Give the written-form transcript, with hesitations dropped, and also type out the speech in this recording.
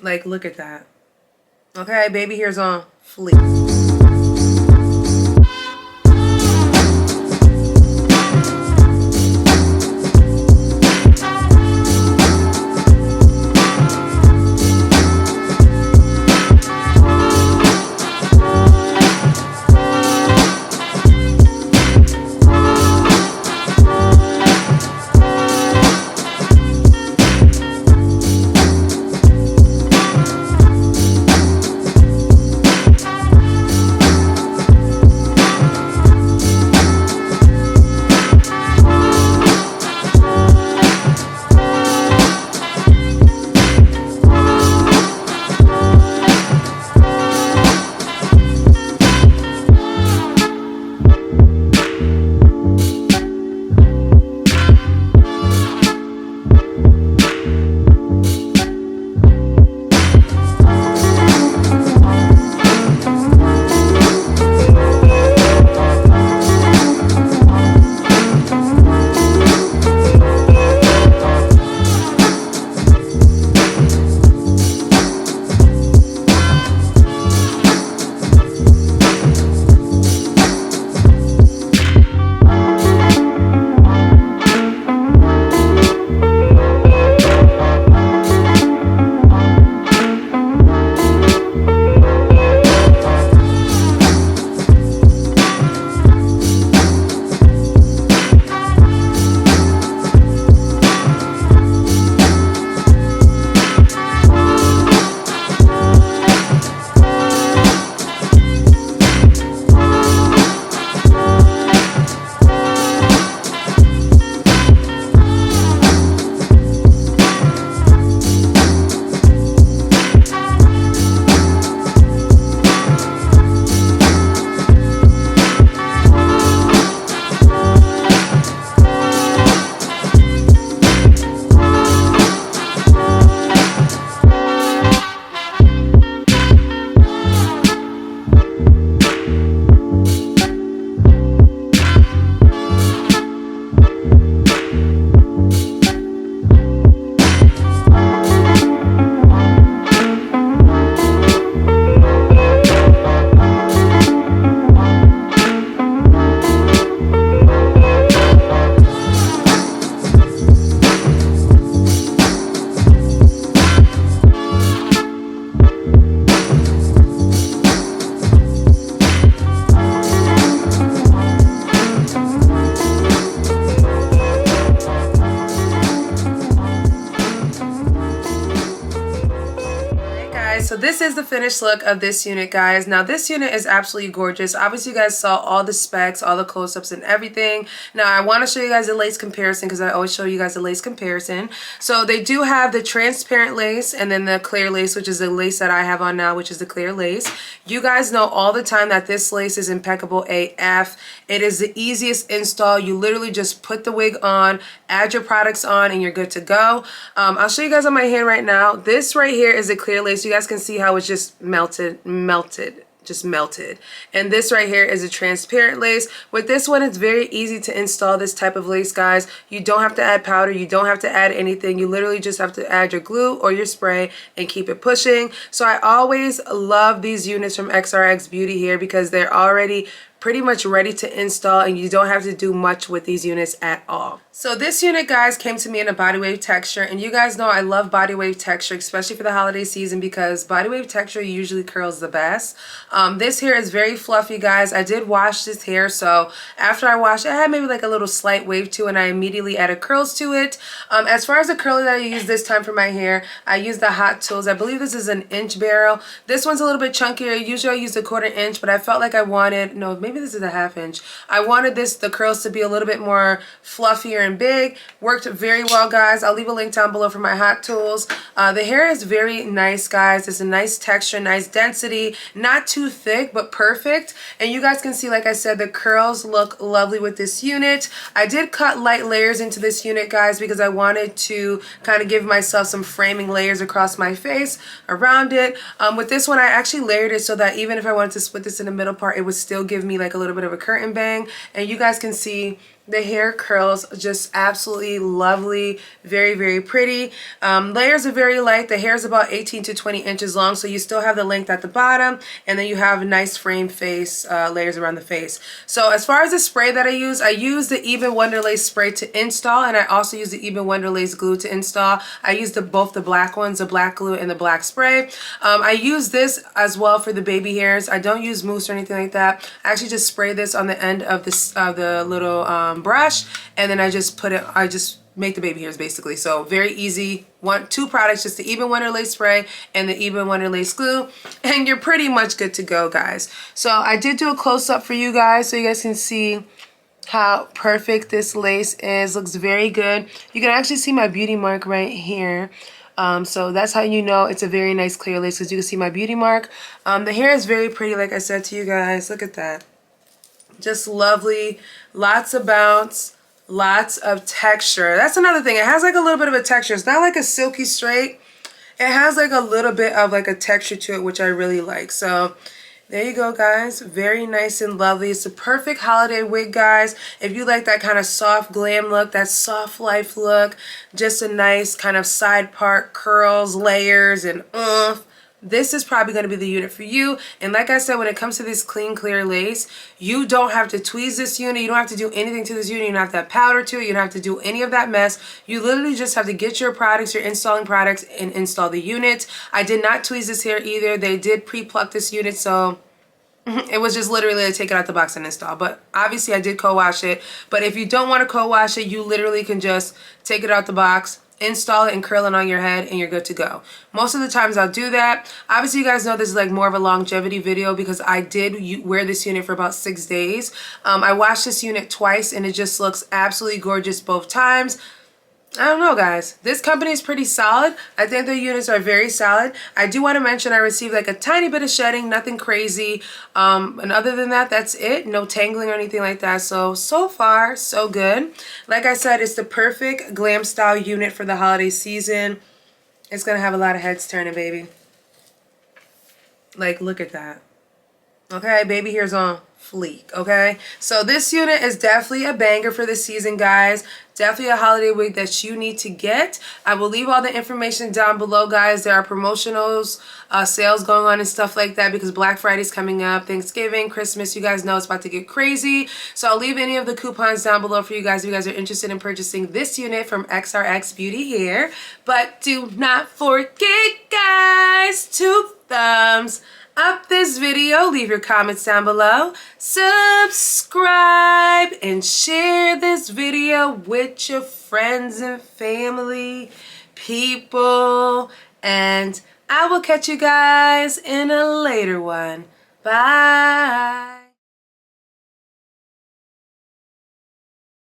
Like, look at that. Okay, baby hair's on fleek. So this is the finished look of this unit, guys. Now this unit is absolutely gorgeous. Obviously you guys saw all the specs, all the close-ups and everything. Now I want to show you guys the lace comparison because I always show you guys the lace comparison. So they do have the transparent lace and then the clear lace, which is the lace that I have on now, which is the clear lace. You guys know all the time that this lace is impeccable AF. It is the easiest install. You literally just put the wig on, add your products on, and you're good to go. I'll show you guys on my hand right now. This right here is a clear lace. You guys can see how it's just melted. And this right here is a transparent lace. With this one, it's very easy to install this type of lace, guys. You don't have to add powder. You don't have to add anything. You literally just have to add your glue or your spray and keep it pushing. So I always love these units from Xrsbeauty Hair because they're already pretty much ready to install and you don't have to do much with these units at all. So this unit, guys, came to me in a body wave texture, and you guys know I love body wave texture, especially for the holiday season, because body wave texture usually curls the best. This hair is very fluffy, guys. I did wash this hair, so after I washed it, I had maybe like a little slight wave to it, and I immediately added curls to it. As far as the curler that I used this time for my hair, I used the Hot Tools. I believe this is an inch barrel. This one's a little bit chunkier. Usually I use a 1/4 inch, but I felt like I wanted, no, maybe this is a 1/2 inch. I wanted the curls to be a little bit more fluffier and big. Worked very well, guys. I'll leave a link down below for my Hot Tools. The hair is very nice, guys. It's a nice texture, nice density, not too thick but perfect. And you guys can see, like I said, the curls look lovely with this unit. I did cut light layers into this unit, guys, because I wanted to kind of give myself some framing layers across my face around it. With this one, I actually layered it so that even if I wanted to split this in the middle part, it would still give me like a little bit of a curtain bang. And you guys can see The hair curls just absolutely lovely, very, very pretty. Layers are very light. The hair is about 18 to 20 inches long, so you still have the length at the bottom, and then you have a nice frame face, layers around the face. So as far as the spray that I use the Even Wonderlace spray to install, and I also use the Even Wonderlace glue to install. I use both the black ones, the black glue and the black spray. I use this as well for the baby hairs. I don't use mousse or anything like that. I actually just spray this on the end of the little brush, and then I just make the baby hairs basically. So very easy. Two products, just the Even Wonderlace spray and the Even Wonderlace glue, and you're pretty much good to go, guys. So I did do a close-up for you guys so you guys can see how perfect this lace is. Looks very good. You can actually see my beauty mark right here. So that's how you know it's a very nice clear lace, because you can see my beauty mark. The hair is very pretty, like I said to you guys. Look at that. Just lovely. Lots of bounce. Lots of texture. That's another thing. It has like a little bit of a texture. It's not like a silky straight. It has like a little bit of like a texture to it, which I really like. So there you go, guys. Very nice and lovely. It's a perfect holiday wig, guys. If you like that kind of soft glam look, that soft life look, just a nice kind of side part, curls, layers, and this is probably going to be the unit for you. And like I said, when it comes to this clean clear lace, you don't have to tweeze this unit. You don't have to do anything to this unit. You don't have to have powder to it. You don't have to do any of that mess. You literally just have to get your products, your installing products, and install the unit. I did not tweeze this hair either. They did pre-pluck this unit, so it was just literally take it out the box and install. But obviously I did co-wash it. But if you don't want to co-wash it, you literally can just take it out the box, install it, and curl it on your head, and you're good to go. Most of the times I'll do that. Obviously you guys know this is like more of a longevity video, because I did wear this unit for about 6 days. I washed this unit twice, and it just looks absolutely gorgeous both times. I don't know, guys. This company is pretty solid. I think their units are very solid. I do want to mention I received like a tiny bit of shedding, nothing crazy. And other than that, that's it. No tangling or anything like that. So far, so good. Like I said, it's the perfect glam style unit for the holiday season. It's going to have a lot of heads turning, baby. Like, look at that. Okay, baby hair's on fleek, okay? So this unit is definitely a banger for the season, guys. Definitely a holiday wig that you need to get. I will leave all the information down below, guys. There are promotionals, sales going on and stuff like that, because Black Friday's coming up, Thanksgiving, Christmas. You guys know it's about to get crazy. So I'll leave any of the coupons down below for you guys if you guys are interested in purchasing this unit from Xrsbeauty Hair. But do not forget, guys, to thumbs up this video, leave your comments down below, subscribe, and share this video with your friends and family, people, and I will catch you guys in a later one. Bye.